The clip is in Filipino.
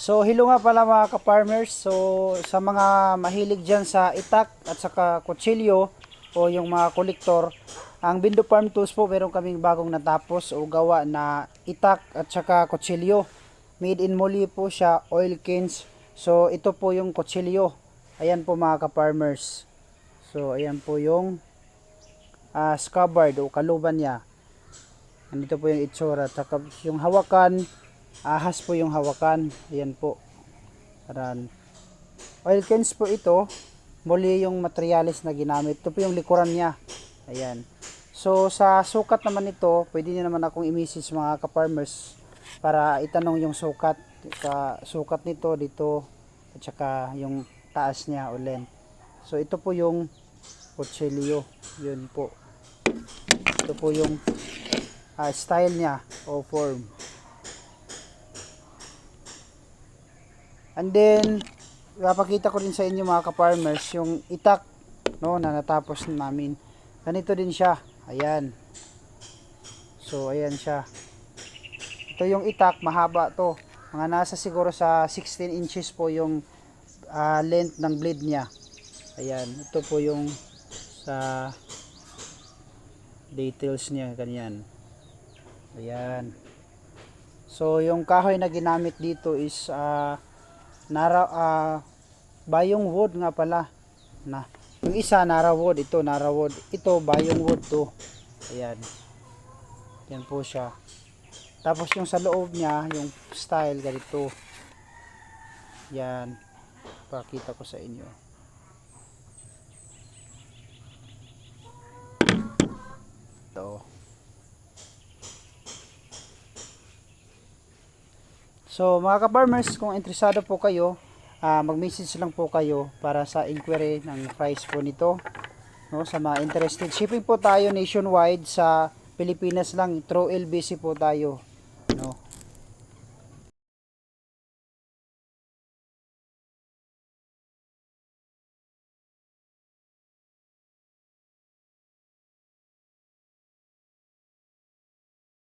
So hello nga pala mga ka-farmers. So sa mga mahilig dyan sa itak at saka kutsilyo o yung mga kolektor, ang Bindo Farm Tools po meron kaming bagong natapos o gawa na itak at saka kutsilyo. Made in Moli po siya, oil cans. So ito po yung kutsilyo. Ayan po mga ka-farmers. So ayan po yung scabbard o kaluban niya. Nandito po yung itsura. Saka yung hawakan, ahas po yung hawakan. Ayan po. Aran. Oil cans po ito. Muli yung materialis na ginamit. Ito po yung likuran niya. Ayan. So sa sukat naman ito, pwede niyo naman akong i-message mga ka-farmers para itanong yung sukat. Sukat nito dito at saka yung taas niya o length. So ito po yung kutsilyo. Yun po. Ito po yung style niya o form. And then ipapakita ko rin sa inyo mga ka-farmers yung itak no na natapos namin. Ganito din siya. Ayan. So ayan siya. Ito yung itak, mahaba to. Mga nasa siguro sa 16 inches po yung length ng blade niya. Ayan, ito po yung sa details niya ganyan. Ayan. So yung kahoy na ginamit dito is bayong wood nga pala. Yung isa nara wood, ito nara wood. Ito bayong wood to. Ayan. Yan po siya. Tapos yung sa loob niya, yung style ganito. Yan. Pakita ko sa inyo. Ito. So mga ka-farmers, kung interesado po kayo, mag-message lang po kayo para sa inquiry ng price po nito. No, sa mga interested, shipping po tayo nationwide sa Pilipinas lang, through LBC po tayo.